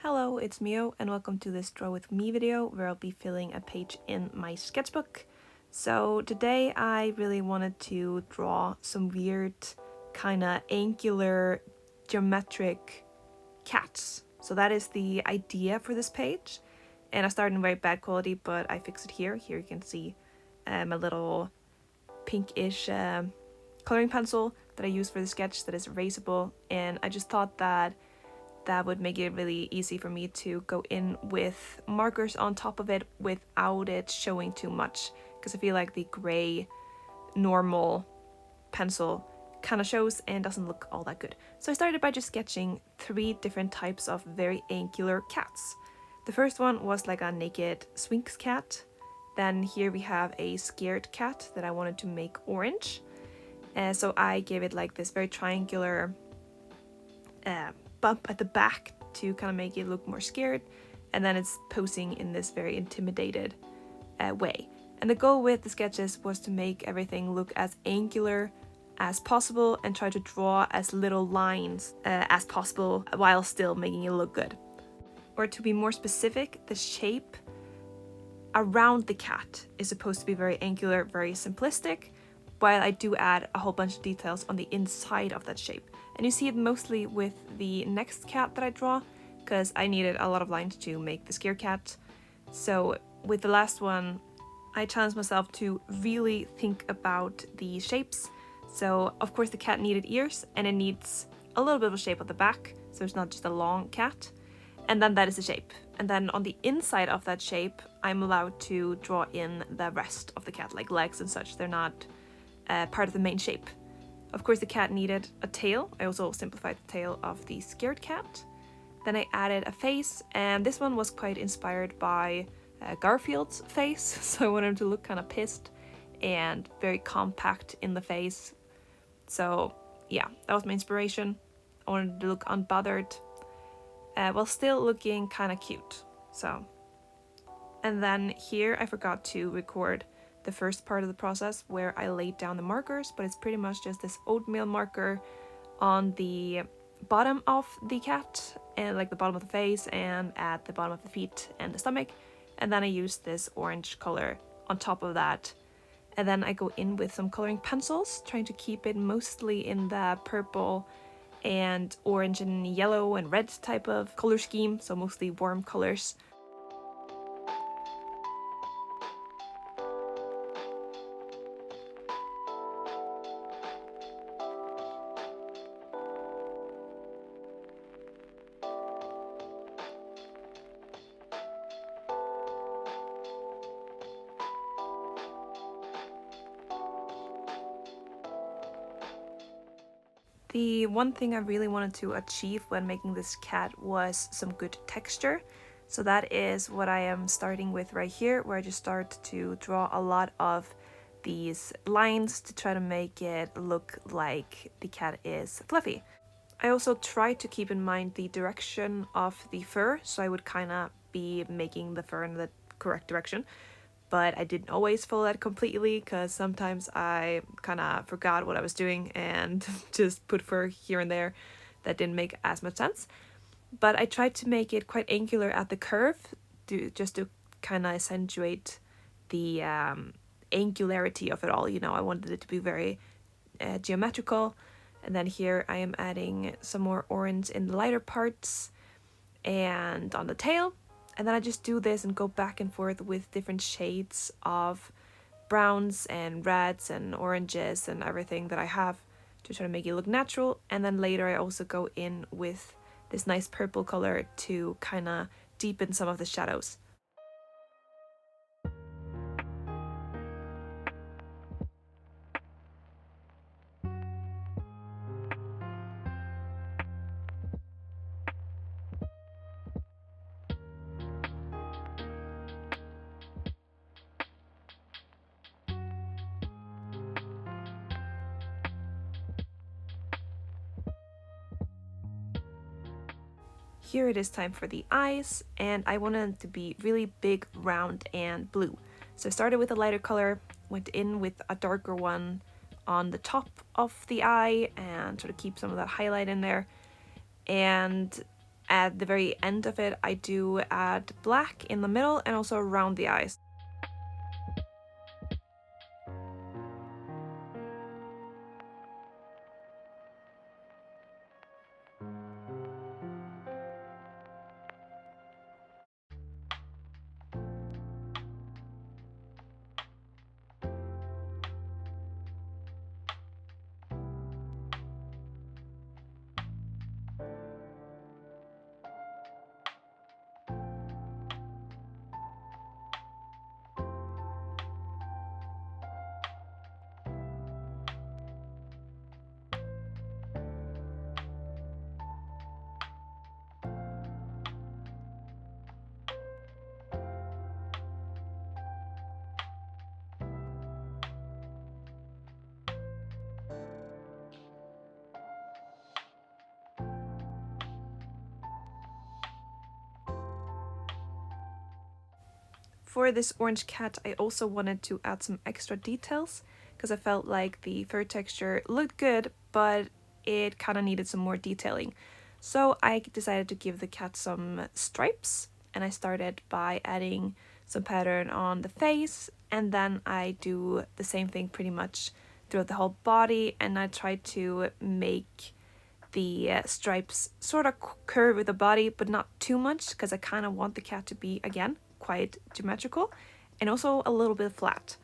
Hello, it's Mio and welcome to this Draw With Me video where I'll be filling a page in my sketchbook. So today I really wanted to draw some weird kind of angular geometric cats. So that is the idea for this page, and I started in very bad quality but I fixed it here. Here you can see a little pinkish coloring pencil that I use for the sketch that is erasable, and I just thought that would make it really easy for me to go in with markers on top of it without it showing too much, because I feel like the gray normal pencil kind of shows and doesn't look all that good. So I started by just sketching 3 different types of very angular cats. The first one was like a naked sphinx cat. Then here we have a scared cat that I wanted to make orange. So I gave it like this very triangular bump at the back to kind of make it look more scared, and then it's posing in this very intimidated way. And the goal with the sketches was to make everything look as angular as possible and try to draw as little lines as possible while still making it look good. Or to be more specific, the shape around the cat is supposed to be very angular, very simplistic, while I do add a whole bunch of details on the inside of that shape. And you see it mostly with the next cat that I draw, because I needed a lot of lines to make the scare cat. So with the last one, I challenged myself to really think about the shapes. So of course the cat needed ears, and it needs a little bit of a shape at the back, so it's not just a long cat. And then that is the shape. And then on the inside of that shape, I'm allowed to draw in the rest of the cat, like legs and such. They're not part of the main shape. Of course the cat needed a tail. I also simplified the tail of the scared cat. Then I added a face, and this one was quite inspired by Garfield's face, so I wanted him to look kind of pissed and very compact in the face. So yeah, that was my inspiration. I wanted to look unbothered while still looking kind of cute. And then here I forgot to record the first part of the process where I laid down the markers, but it's pretty much just this oatmeal marker on the bottom of the cat, and like the bottom of the face and at the bottom of the feet and the stomach. And then I use this orange color on top of that. And then I go in with some coloring pencils, trying to keep it mostly in the purple and orange and yellow and red type of color scheme, so mostly warm colors. The one thing I really wanted to achieve when making this cat was some good texture. So that is what I am starting with right here, where I just start to draw a lot of these lines to try to make it look like the cat is fluffy. I also try to keep in mind the direction of the fur, so I would kind of be making the fur in the correct direction. But I didn't always follow that completely, because sometimes I kind of forgot what I was doing and just put fur here and there that didn't make as much sense. But I tried to make it quite angular at the curve, just to kind of accentuate the angularity of it all. You know, I wanted it to be very geometrical. And then here I am adding some more orange in the lighter parts and on the tail. And then I just do this and go back and forth with different shades of browns and reds and oranges and everything that I have to try to make it look natural. And then later I also go in with this nice purple color to kind of deepen some of the shadows. Here it is time for the eyes, and I wanted them to be really big, round, and blue. So I started with a lighter color, went in with a darker one on the top of the eye and sort of keep some of that highlight in there. And At the very end of it, I do add black in the middle and also around the eyes. For this orange cat, I also wanted to add some extra details because I felt like the fur texture looked good, but it kind of needed some more detailing. So I decided to give the cat some stripes, and I started by adding some pattern on the face, and then I do the same thing pretty much throughout the whole body, and I try to make the stripes sort of curve with the body, but not too much, because I kind of want the cat to be, again, quite geometrical and also a little bit flat.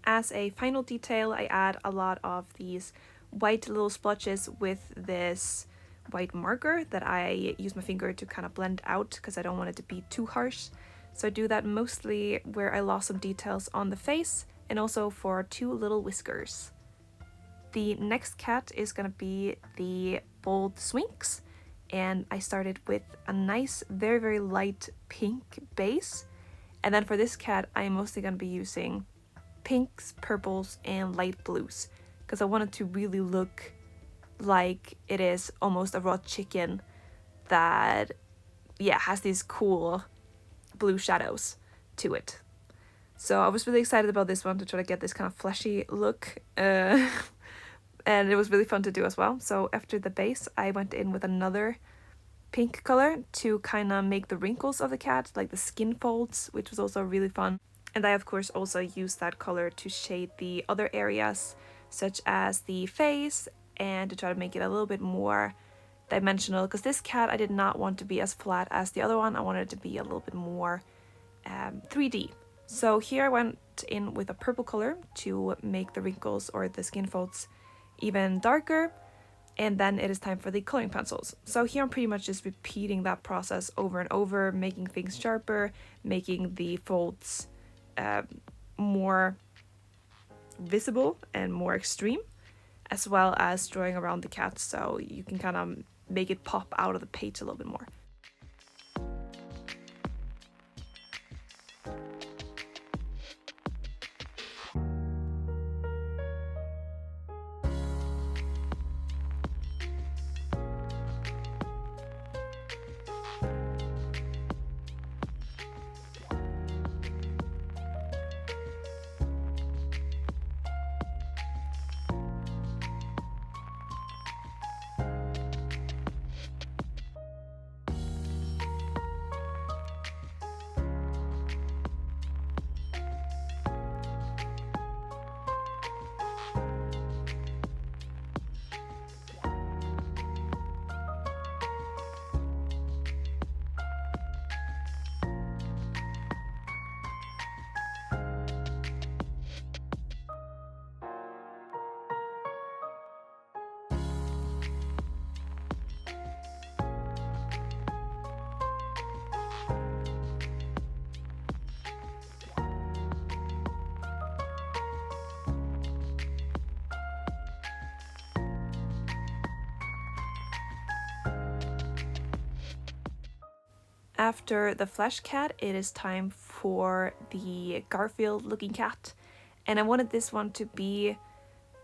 As a final detail, I add a lot of these white little splotches with this white marker that I use my finger to kind of blend out because I don't want it to be too harsh. So I do that mostly where I lost some details on the face and also for two little whiskers. The next cat is gonna be the bold sphinx, and I started with a nice, very, very light pink base. And then for this cat, I'm mostly gonna be using pinks, purples, and light blues because I wanted to really look like it is almost a raw chicken that, yeah, has these cool blue shadows to it. So I was really excited about this one to try to get this kind of fleshy look, and it was really fun to do as well. So after the base, I went in with another pink color to kind of make the wrinkles of the cat, like the skin folds, which was also really fun. And I of course also used that color to shade the other areas, such as the face, and to try to make it a little bit more dimensional, because this cat I did not want to be as flat as the other one. I wanted it to be a little bit more 3D. So here I went in with a purple color to make the wrinkles or the skin folds even darker, and then it is time for the coloring pencils. So here I'm pretty much just repeating that process over and over, making things sharper, making the folds more visible and more extreme, as well as drawing around the cat so you can kind of make it pop out of the page a little bit more. After the flesh cat, it is time for the Garfield looking cat. And I wanted this one to be,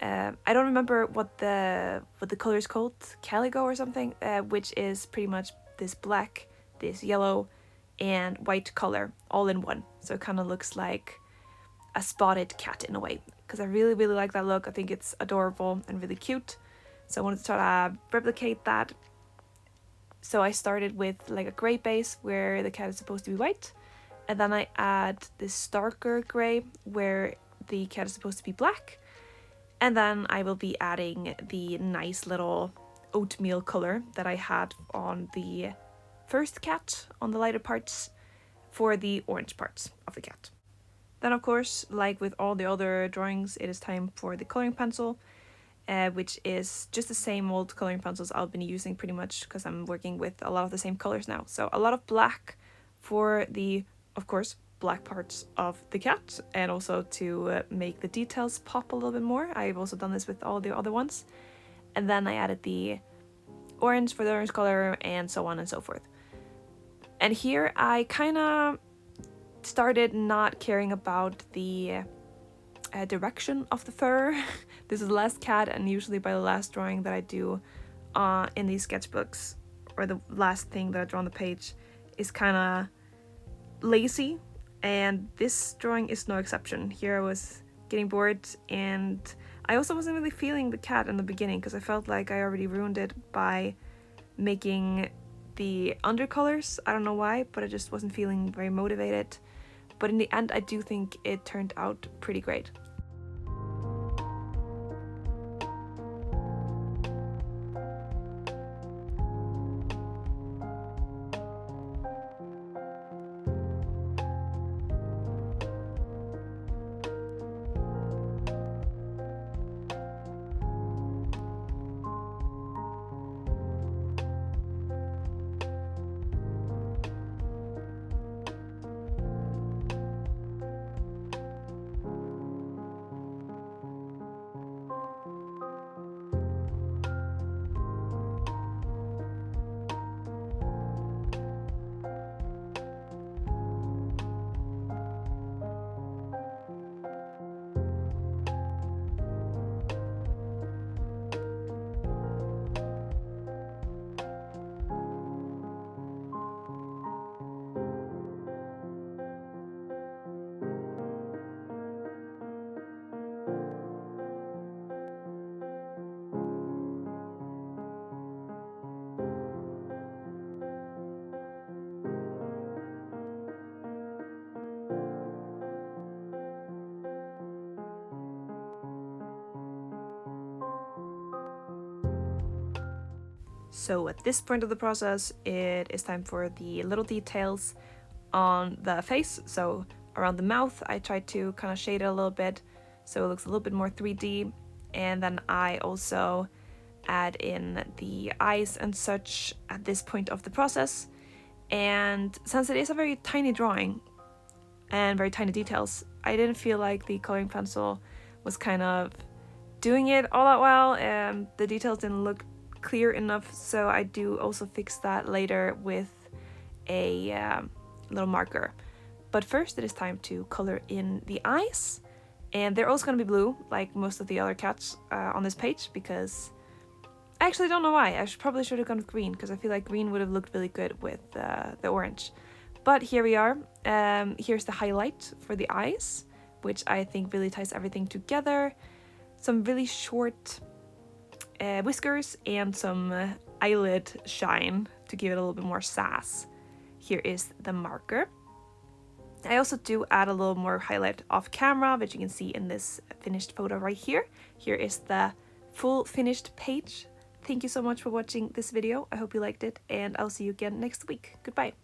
I don't remember what the color is called, calico or something, which is pretty much this black, this yellow, and white color all in one. So it kind of looks like a spotted cat in a way, because I really, really like that look. I think it's adorable and really cute. So I wanted to try to replicate that. So I started with like a gray base where the cat is supposed to be white, and then I add this darker gray where the cat is supposed to be black, and then I will be adding the nice little oatmeal color that I had on the first cat on the lighter parts for the orange parts of the cat. Then of course, like with all the other drawings, it is time for the coloring pencil, which is just the same old coloring pencils I've been using pretty much because I'm working with a lot of the same colors now. So a lot of black for the, of course, black parts of the cat, and also to make the details pop a little bit more. I've also done this with all the other ones. And then I added the orange for the orange color, and so on and so forth. And here I kind of started not caring about the direction of the fur. This is the last cat, and usually by the last drawing that I do in these sketchbooks, or the last thing that I draw on the page, is kind of lazy, and this drawing is no exception. Here I was getting bored, and I also wasn't really feeling the cat in the beginning because I felt like I already ruined it by making the undercolors. I don't know why, but I just wasn't feeling very motivated. But in the end, I do think it turned out pretty great. So at this point of the process, it is time for the little details on the face. So around the mouth, I tried to kind of shade it a little bit so it looks a little bit more 3D. And then I also add in the eyes and such at this point of the process. And since it is a very tiny drawing and very tiny details, I didn't feel like the coloring pencil was kind of doing it all that well. The details didn't look clear enough, so I do also fix that later with a little marker. But first it is time to color in the eyes, and they're also going to be blue like most of the other cats on this page, because I actually don't know why. I probably should have gone with green, because I feel like green would have looked really good with the orange. But here we are. Here's the highlight for the eyes, which I think really ties everything together. Some really short whiskers and some eyelid shine to give it a little bit more sass. Here is the marker. I also do add a little more highlight off camera, which you can see in this finished photo right here. Here is the full finished page. Thank you so much for watching this video. I hope you liked it, and I'll see you again next week. Goodbye.